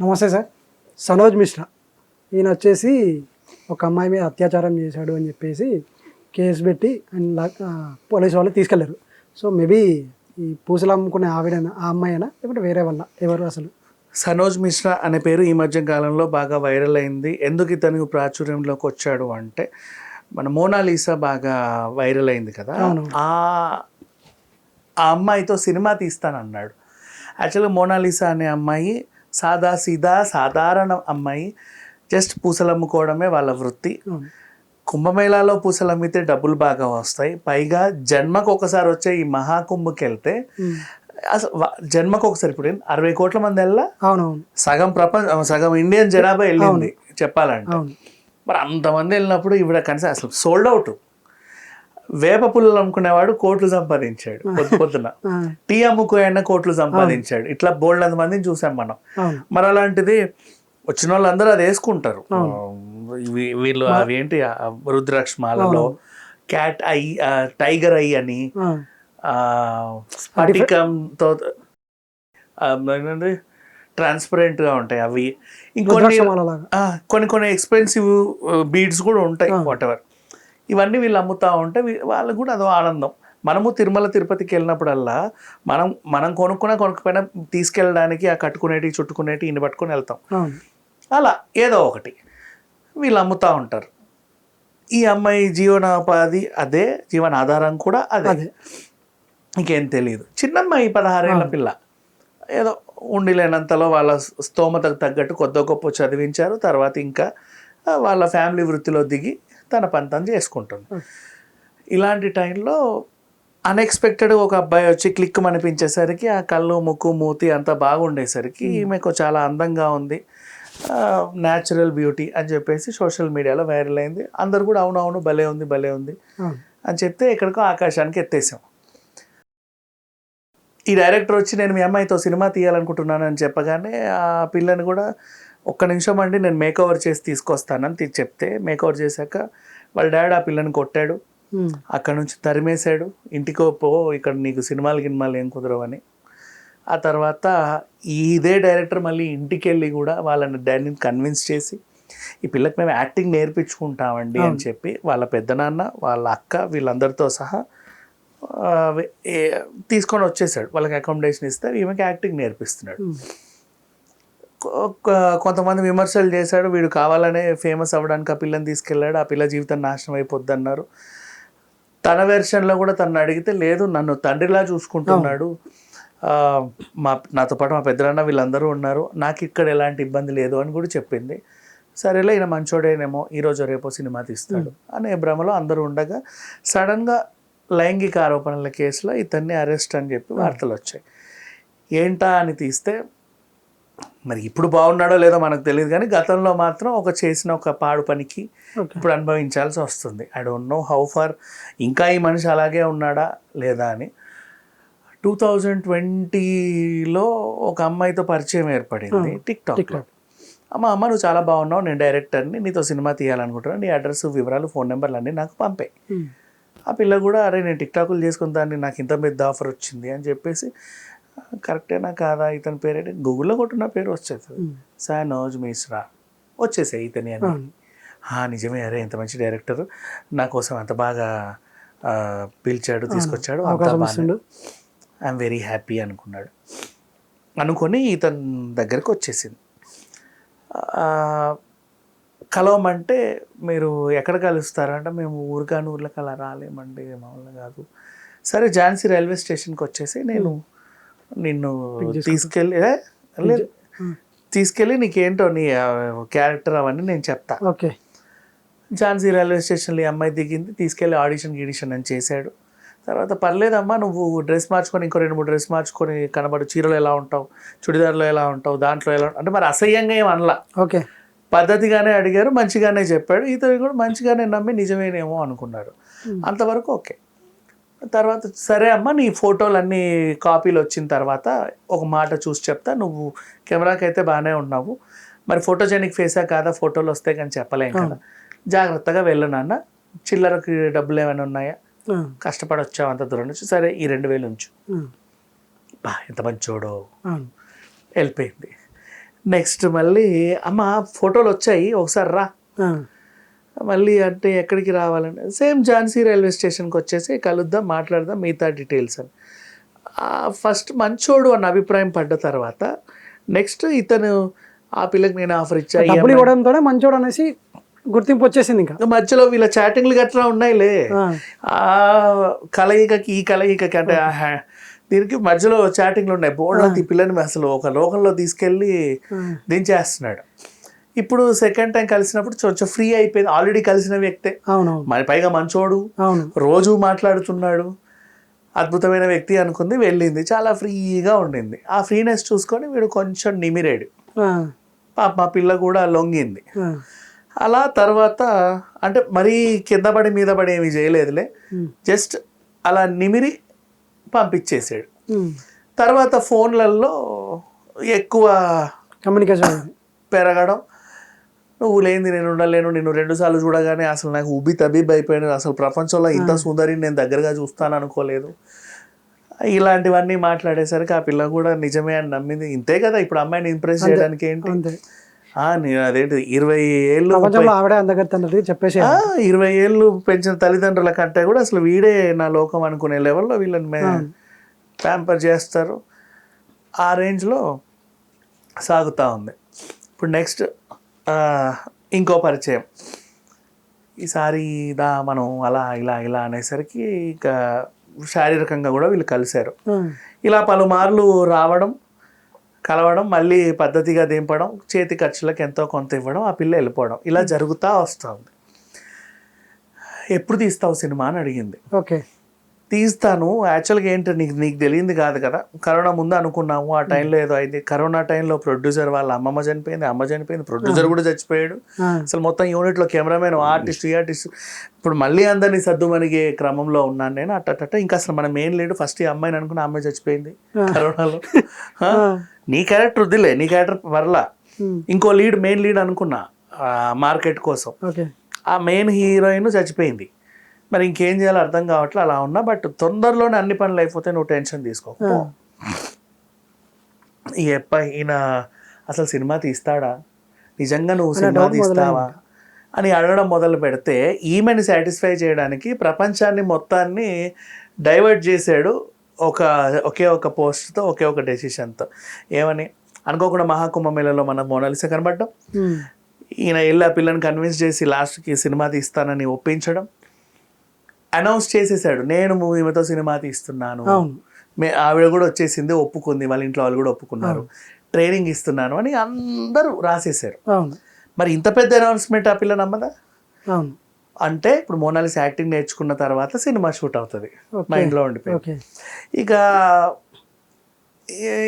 నమస్తే సార్. సనోజ్ మిశ్రా ఈయన వచ్చేసి ఒక అమ్మాయి మీద అత్యాచారం చేశాడు అని చెప్పేసి కేసు పెట్టి పోలీసు వాళ్ళు తీసుకెళ్లారు. సో మేబీ ఈ పూసలు అమ్ముకునే ఆవిడైనా ఆ అమ్మాయినా లేకపోతే వేరే వాళ్ళ ఎవరు అసలు? సనోజ్ మిశ్రా అనే పేరు ఈ మధ్య కాలంలో బాగా వైరల్ అయింది. ఎందుకు ఇతను ప్రాచుర్యంలోకి వచ్చాడు అంటే మన మోనాలిసా బాగా వైరల్ అయింది కదా, ఆ అమ్మాయితో సినిమా తీస్తానన్నాడు. యాక్చువల్గా మోనాలిసా అనే అమ్మాయి సీదా సాధారణ అమ్మాయి, జస్ట్ పూసలు అమ్ముకోవడమే వాళ్ళ వృత్తి. కుంభమేళాలో పూసలు అమ్మితే డబ్బులు బాగా వస్తాయి. పైగా జన్మకు ఒకసారి వచ్చే ఈ మహాకుంభకి వెళ్తే అసలు జన్మకు ఒకసారి, ఇప్పుడు 60 కోట్ల మంది వెళ్ళా, సగం ఇండియన్ జనాభా వెళ్ళింది చెప్పాలంటే. మరి అంతమంది వెళ్ళినప్పుడు ఇవిడ కనీసం అసలు సోల్డ్ అవుట్. వేప పుల్లలు అమ్ముకునేవాడు కోట్లు సంపాదించాడు పొద్దున, టీ అమ్ముకోయన్న కోట్లు సంపాదించాడు. ఇట్లా బోల్డ్ మందిని చూసాం మనం. మరి అలాంటిది వచ్చిన వాళ్ళందరూ అది వేసుకుంటారు. వీళ్ళు అవి ఏంటి రుద్రాక్షమాలలో క్యాట్ ఐ, టైగర్ ఐ అని, స్ఫటికంతో ట్రాన్స్పరెంట్ గా ఉంటాయి అవి. ఇంకొన్ని కొన్ని ఎక్స్పెన్సివ్ బీడ్స్ కూడా ఉంటాయి. వాట్ ఎవర్, ఇవన్నీ వీళ్ళు అమ్ముతా ఉంటే వాళ్ళకు కూడా అదో ఆనందం. మనము తిరుమల తిరుపతికి వెళ్ళినప్పుడల్లా మనం కొనుక్కుపోయినా తీసుకెళ్ళడానికి ఆ కట్టుకునేటి చుట్టుకునేటి ఇన్ని పట్టుకొని వెళ్తాం. అలా ఏదో ఒకటి వీళ్ళు అమ్ముతూ ఉంటారు. ఈ అమ్మాయి జీవనోపాధి అదే, జీవనాధారం కూడా అదే. ఇంకేం తెలియదు. చిన్నమ్మాయి 16 ఏళ్ల పిల్ల. ఏదో ఉండి లేనంతలో వాళ్ళ స్తోమతకు తగ్గట్టు కొద్ది గొప్ప చదివించారు. తర్వాత ఇంకా వాళ్ళ ఫ్యామిలీ వృత్తిలో దిగి తన పని తను చేసుకుంటుంది. ఇలాంటి టైంలో అన్ఎక్స్పెక్టెడ్గా ఒక అబ్బాయి వచ్చి క్లిక్ అనిపించేసరికి ఆ కళ్ళు ముక్కు మూతి అంతా బాగుండేసరికి ఈమెకు చాలా అందంగా ఉంది, న్యాచురల్ బ్యూటీ అని చెప్పేసి సోషల్ మీడియాలో వైరల్ అయింది. అందరు కూడా అవునవును భలే ఉంది అని చెప్తే ఎక్కడికో ఆకాశానికి ఎత్తేసాం. ఈ డైరెక్టర్ వచ్చి నేను మీ అమ్మాయితో సినిమా తీయాలనుకుంటున్నాను అని చెప్పగానే ఆ పిల్లని కూడా ఒక్క నిమిషం అండి నేను మేకఓవర్ చేసి తీసుకొస్తానని చెప్తే, మేకఓవర్ చేశాక వాళ్ళ డాడీ ఆ పిల్లని కొట్టాడు. అక్కడ నుంచి తరిమేశాడు. ఇంటికో పో, ఇక్కడ నీకు సినిమాలు ఏం కుదరవని. ఆ తర్వాత ఇదే డైరెక్టర్ మళ్ళీ ఇంటికి వెళ్ళి కూడా వాళ్ళని డాడీని కన్విన్స్ చేసి ఈ పిల్లకి మేము యాక్టింగ్ నేర్పించుకుంటామండి అని చెప్పి వాళ్ళ పెద్దనాన్న, వాళ్ళ అక్క, వీళ్ళందరితో సహా తీసుకొని వచ్చేసాడు. వాళ్ళకి అకామిడేషన్ ఇస్తే ఈమెకి యాక్టింగ్ నేర్పిస్తున్నాడు. కొంతమంది విమర్శలు చేశాడు, వీడు కావాలనే ఫేమస్ అవ్వడానికి ఆ పిల్లని తీసుకెళ్ళాడు, ఆ పిల్ల జీవితం నాశనం అయిపోద్ది అన్నారు. తన వెర్షన్లో కూడా తను అడిగితే లేదు నన్ను తండ్రిలా చూసుకుంటున్నాడు, నాతో పాటు మా పెద్దనాన్న వీళ్ళందరూ ఉన్నారు, నాకు ఇక్కడ ఎలాంటి ఇబ్బంది లేదు అని కూడా చెప్పింది. సరేలే ఈయన మంచోడేనేమో ఈరోజు రేపో సినిమా తీస్తాడు అనే భ్రమలో అందరూ ఉండగా సడన్గా లైంగిక ఆరోపణల కేసులో ఇతన్ని అరెస్ట్ అని చెప్పి వార్తలు వచ్చాయి. ఏంటా అని తీస్తే మరి ఇప్పుడు బాగున్నాడో లేదో మనకు తెలియదు, కానీ గతంలో మాత్రం చేసిన ఒక పాడు పనికి ఇప్పుడు అనుభవించాల్సి వస్తుంది. I don't know how far ఇంకా ఈ మనిషి అలాగే ఉన్నాడా లేదా అని. 2020లో ఒక అమ్మాయితో పరిచయం ఏర్పడింది టిక్టాక్లో. అమ్మ నువ్వు చాలా బాగున్నావు, నేను డైరెక్టర్ని, నీతో సినిమా తీయాలనుకుంటున్నాను, నీ అడ్రస్ వివరాలు ఫోన్ నెంబర్లు అన్నీ నాకు పంపాయి. ఆ పిల్ల కూడా అరే నేను టిక్టాక్లు చేసుకున్న దాన్ని నాకు ఇంత పెద్ద ఆఫర్ వచ్చింది అని చెప్పేసి కరెక్టేనా కాదా ఇతని పేరేంటి గూగుల్లో కొట్టిన పేరు వచ్చేస్తుంది, సనోజ్ మిశ్రా వచ్చేసాయి ఇతని అని. నిజమే, అరే ఇంత మంచి డైరెక్టర్ నా కోసం అంత బాగా పిలిచాడు, తీసుకొచ్చాడు, ఐఎమ్ వెరీ హ్యాపీ అనుకొని ఇతని దగ్గరికి వచ్చేసింది. కలవమంటే మీరు ఎక్కడ కలుస్తారంటే మేము ఊరికానూర్లకు అలా రాలేమండి, మామూలుగా కాదు. సరే ఝాన్సీ రైల్వే స్టేషన్కి వచ్చేసి నేను నిన్ను తీసుకెళ్ళి నీకేంటో నీ క్యారెక్టర్ అవన్నీ నేను చెప్తా. ఓకే. ఝాన్సీ రైల్వే స్టేషన్లో ఈ అమ్మాయి దిగింది, తీసుకెళ్ళి ఆడిషన్ అని చేశాడు. తర్వాత పర్లేదమ్మా నువ్వు డ్రెస్ మార్చుకొని ఇంకో 2-3 డ్రెస్ మార్చుకొని కనబడు, చీరలో ఎలా ఉంటావు, చుడిదార్లో ఎలా ఉంటావు, దాంట్లో ఎలా అంటే మరి అసహ్యంగా ఏం అనలా. ఓకే, పద్ధతిగానే అడిగారు, మంచిగానే చెప్పాడు. ఇతను కూడా మంచిగానే నమ్మి నిజమేనేమో అనుకున్నాడు. అంతవరకు ఓకే. తర్వాత సరే అమ్మ నీ ఫోటోలు అన్నీ కాపీలు వచ్చిన తర్వాత ఒక మాట చూసి చెప్తా, నువ్వు కెమెరాకి అయితే బాగానే ఉన్నావు, మరి ఫోటోజెనిక్ ఫేసా కాదా, ఫోటోలు వస్తాయి కానీ చెప్పలేం కదా, జాగ్రత్తగా వెళ్ళు నాన్న, చిల్లరకి డబ్బులు ఏమైనా ఉన్నాయా, కష్టపడి వచ్చావు అంత దూరం నుంచి, సరే ఈ 2000 ఉంచు. ఎంత మంచోడో. వెళ్ళిపోయింది. నెక్స్ట్ మళ్ళీ అమ్మ ఫోటోలు వచ్చాయి ఒకసారి రా, ఆ, మళ్ళీ అంటే ఎక్కడికి రావాలంటే సేమ్ ఝాన్సీ రైల్వే స్టేషన్కి వచ్చేసి కలుద్దాం మాట్లాడదాం మిగతా డీటెయిల్స్ అని. ఫస్ట్ మంచోడు అన్న అభిప్రాయం పడ్డ తర్వాత నెక్స్ట్ ఇతను ఆ పిల్లకి నేను ఆఫర్ ఇచ్చా, డబ్బులు ఇవ్వడంతోనే మంచోడు అనేసి గుర్తింపు వచ్చేసింది ఇంకా. మధ్యలో వీళ్ళ చాటింగ్లు గట్రా ఉన్నాయిలే, ఆ, ఆ కలయికకి ఈ కలయికకి అంటే దీనికి మధ్యలో చాటింగ్లు ఉన్నాయి. బోర్డు ఈ పిల్లని అసలు ఒక లోకంలో తీసుకెళ్ళి దించేస్తున్నాడు. ఇప్పుడు సెకండ్ టైం కలిసినప్పుడు కొంచెం ఫ్రీ అయిపోయింది, ఆల్రెడీ కలిసిన వ్యక్తే, అవునవును, మరి పైగా మంచోడు, అవును, రోజు మాట్లాడుతున్నాడు, అద్భుతమైన వ్యక్తి అనుకుంది, వెళ్ళింది, చాలా ఫ్రీగా ఉండింది. ఆ ఫ్రీనెస్ చూసుకొని వీడు కొంచెం నిమిరాడు, ఆ, పాప మా పిల్ల కూడా లొంగింది. ఆ, అలా తర్వాత అంటే మరీ కింద పడి మీద పడి ఏమీ చేయలేదులే, జస్ట్ అలా నిమిరి పంపించేసాడు. తర్వాత ఫోన్లలో ఎక్కువ కమ్యూనికేషన్ పెరగడం, నువ్వు లేనిది నేను ఉండలేను, నిన్ను 2 సార్లు చూడగానే అసలు నాకు ఉబ్బి తబీబ్ అయిపోయాను, అసలు ప్రపంచంలో ఇంత సుందరిని నేను దగ్గరగా చూస్తాను అనుకోలేదు, ఇలాంటివన్నీ మాట్లాడేసరికి ఆ పిల్ల కూడా నిజమే అని నమ్మింది. ఇంతే కదా ఇప్పుడు అమ్మాయిని ఇంప్రెస్ చేయడానికి ఏంటి, నేను అదేంటి 20 ఏళ్ళు ఆవిడే అందగత్తన్నది చెప్పేసి 20 ఏళ్ళు పెంచిన తల్లిదండ్రుల కంటే కూడా అసలు వీడే నా లోకం అనుకునే లెవెల్లో వీళ్ళని ప్యాంపర్ చేస్తారు. ఆ రేంజ్లో సాగుతూ ఉంది. ఇప్పుడు నెక్స్ట్ ఇంకో పరిచయం. ఈసారి మనం అలా ఇలా ఇలా అనేసరికి ఇక శారీరకంగా కూడా వీళ్ళు కలిశారు. ఇలా పలుమార్లు రావడం, కలవడం, మళ్ళీ పద్ధతిగా దింపడం, చేతి ఖర్చులకు ఎంతో కొంత ఇవ్వడం, ఆ పిల్ల వెళ్ళిపోవడం, ఇలా జరుగుతూ వస్తుంది. ఎప్పుడు తీస్తావు సినిమా అని అడిగింది. ఓకే, తీస్తాను, యాక్చువల్గా ఏంటో నీకు తెలియంది కాదు కదా, కరోనా ముందు అనుకున్నాము, ఆ టైంలో ఏదో అయింది, కరోనా టైంలో ప్రొడ్యూసర్ వాళ్ళ అమ్మ చనిపోయింది, ప్రొడ్యూసర్ కూడా చచ్చిపోయాడు, అసలు మొత్తం యూనిట్లో కెమెరామెన్, ఆర్టిస్ట్, ఇప్పుడు మళ్ళీ అందరినీ సర్దుమణిగే క్రమంలో ఉన్నాను నేను, అట్ట ఇంకా అసలు మన మెయిన్ లీడ్ ఫస్ట్ ఈ అమ్మాయిని అనుకున్న, అమ్మాయి చచ్చిపోయింది కరోనాలో. నీ క్యారెక్టర్ వద్దులే, నీ క్యారెక్టర్ పర్లా, ఇంకో మెయిన్ లీడ్ అనుకున్నా మార్కెట్ కోసం, ఆ మెయిన్ హీరోయిన్ చచ్చిపోయింది, మరి ఇంకేం చేయాలో అర్థం కావట్లే, అలా ఉన్నా. బట్ తొందరలోనే అన్ని పనులు అయిపోతే నువ్వు టెన్షన్ తీసుకోకు. ఈయన అసలు సినిమా తీస్తాడా, నిజంగా నువ్వు సినిమా తీస్తావా అని అడగడం మొదలు పెడితే ఈమెని సాటిస్ఫై చేయడానికి ప్రపంచాన్ని మొత్తాన్ని డైవర్ట్ చేశాడు ఒకే ఒక పోస్ట్తో, ఒకే ఒక డెసిషన్తో. ఏమని అనుకోకుండా మహాకుంభమేళలో మన మోనాలిసా కనబడ్డం, ఈయన వెళ్ళి ఆ పిల్లని కన్విన్స్ చేసి లాస్ట్కి సినిమా తీస్తానని ఒప్పించడం, అనౌన్స్ చేసేసాడు నేను ఈమెతో సినిమా తీస్తున్నాను, ఆవిడ కూడా వచ్చేసింది, ఒప్పుకుంది, వాళ్ళ ఇంట్లో వాళ్ళు కూడా ఒప్పుకున్నారు, ట్రైనింగ్ ఇస్తున్నాను అని అందరూ రాసేసారు. మరి ఇంత పెద్ద అనౌన్స్మెంట్ ఆ పిల్ల నమ్మదా? అంటే ఇప్పుడు మోనాలిసా యాక్టింగ్ నేర్చుకున్న తర్వాత సినిమా షూట్ అవుతుంది, మైండ్లో ఉండిపోయింది. ఇక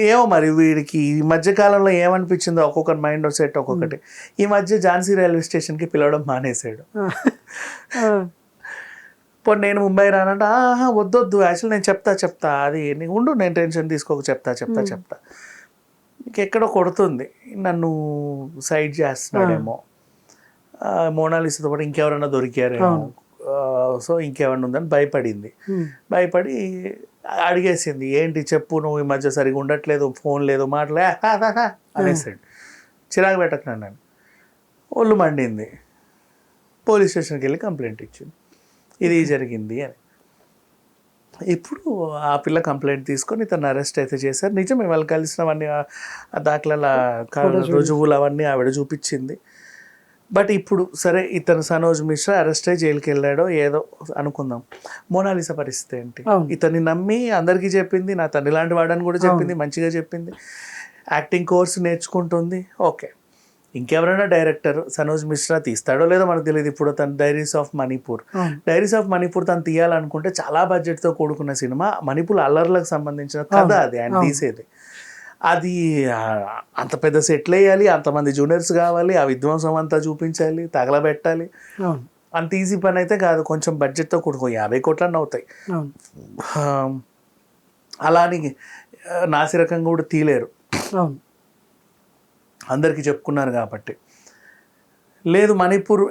ఏమో మరి వీడికి ఈ మధ్యకాలంలో ఏమనిపించిందో, ఒక్కొక్కరి మైండ్ సెట్ ఒక్కొక్కటి. ఈ మధ్య ఝాన్సీ రైల్వే స్టేషన్కి పిలవడం మానేశాడు. ఇప్పుడు నేను ముంబై రానంటే వద్దొద్దు, యాక్చువల్ నేను చెప్తా అది నీకు ఉండు, నేను టెన్షన్ తీసుకోక చెప్తా ఇంకెక్కడో కొడుతుంది, నన్ను సైడ్ చేస్తున్నాడేమో, మోనాలిసాతో పాటు ఇంకెవరైనా దొరికారేమో, సో ఇంకేమన్నా ఉందని భయపడి అడిగేసింది, ఏంటి చెప్పు, నువ్వు ఈ మధ్య సరిగా ఉండట్లేదు, ఫోన్ లేదు, మాటలే అనేసాడు. చిరాకు పెట్టకు నన్ను, ఒళ్ళు మండింది, పోలీస్ స్టేషన్కి వెళ్ళి కంప్లైంట్ ఇచ్చింది, ఇది జరిగింది అని. ఇప్పుడు ఆ పిల్ల కంప్లైంట్ తీసుకొని తను అరెస్ట్ అయితే చేశారు. నిజమే, వాళ్ళు కలిసినవన్నీ దాఖలాల రుజువులు అవన్నీ ఆవిడ చూపించింది. బట్ ఇప్పుడు సరే, ఇతను సనోజ్ మిశ్రా అరెస్ట్ అయ్యి జైలుకి వెళ్ళాడో ఏదో అనుకుందాం, మోనాలిసా పరిస్థితి ఏంటి? ఇతన్ని నమ్మి అందరికీ చెప్పింది, నా తండ్రి లాంటి వాడని కూడా చెప్పింది, మంచిగా చెప్పింది, యాక్టింగ్ కోర్సు నేర్చుకుంటుంది, ఓకే. ఇంకెవరైనా డైరెక్టర్ సనోజ్ మిశ్రా తీస్తాడో లేదో మనకు తెలియదు. ఇప్పుడు తను డైరీస్ ఆఫ్ మణిపూర్ తను తీయాలనుకుంటే చాలా బడ్జెట్తో కూడుకున్న సినిమా, మణిపూర్ అల్లర్లకు సంబంధించిన కథ అది ఆయన తీసేది. అది అంత పెద్ద సెట్లు వేయాలి, అంతమంది జూనియర్స్ కావాలి, ఆ విధ్వంసం అంతా చూపించాలి, తగలబెట్టాలి, అంత ఈజీ పని అయితే కాదు. కొంచెం బడ్జెట్తో కూడుకో 50 కోట్లన్నీ అవుతాయి. అలాని నాసిరకంగా కూడా తీయలేరు, అందరికీ చెప్పుకున్నారు కాబట్టి. లేదు మణిపూర్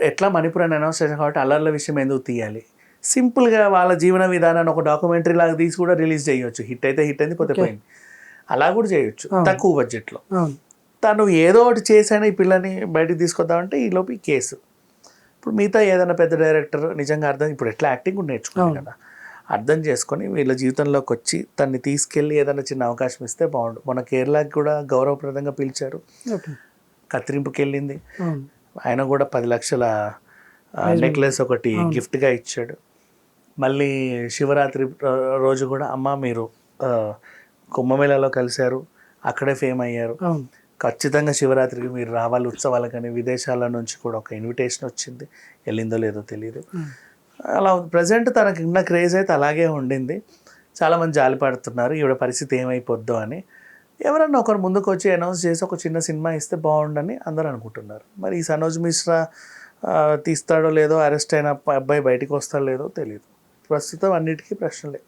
అని అనౌన్స్ చేశారు కాబట్టి అల్లర్ల విషయం ఎందుకు తీయాలి, సింపుల్గా వాళ్ళ జీవన విధానాన్ని ఒక డాక్యుమెంటరీ లాగా తీసి కూడా రిలీజ్ చేయొచ్చు. హిట్ అయితే హిట్ అయింది, పోతే పోయింది, అలా కూడా చేయొచ్చు తక్కువ బడ్జెట్లో. తను ఏదో ఒకటి చేశాను ఈ పిల్లని బయటికి తీసుకొద్దామంటే ఈలోపు ఈ కేసు. ఇప్పుడు మిగతా ఏదైనా పెద్ద డైరెక్టర్ నిజంగా ఇప్పుడు ఎట్లా యాక్టింగ్ కూడా నేర్చుకున్నాను కదా, అర్థం చేసుకొని వీళ్ళ జీవితంలోకి వచ్చి తన్ని తీసుకెళ్ళి ఏదైనా చిన్న అవకాశం ఇస్తే బాగుండు. మన కేరళకి కూడా గౌరవప్రదంగా పిలిచారు, కత్తిరింపుకి వెళ్ళింది. ఆయన కూడా 10 లక్షల నెక్లెస్ ఒకటి గిఫ్ట్గా ఇచ్చాడు. మళ్ళీ శివరాత్రి రోజు కూడా అమ్మ మీరు కుంభమేళాలో కలిశారు, అక్కడే ఫేమ్ అయ్యారు, ఖచ్చితంగా శివరాత్రికి మీరు రావాలి ఉత్సవాలకని విదేశాల నుంచి కూడా ఒక ఇన్విటేషన్ వచ్చింది. వెళ్ళిందో లేదో తెలియదు. అలా ప్రజెంట్ తనకి ఉన్న క్రేజ్ అయితే అలాగే ఉండింది. చాలామంది జాలిపడుతున్నారు ఈవిడ పరిస్థితి ఏమైపోద్దో అని. ఎవరన్నా ఒకరు ముందుకు వచ్చి అనౌన్స్ చేసి ఒక చిన్న సినిమా ఇస్తే బాగుండని అందరూ అనుకుంటున్నారు. మరి ఈ సనోజ్ మిశ్రా తీస్తాడో లేదో, అరెస్ట్ అయిన అబ్బాయి బయటికి వస్తాడో లేదో తెలియదు. ప్రస్తుతం అన్నిటికీ ప్రశ్నలే.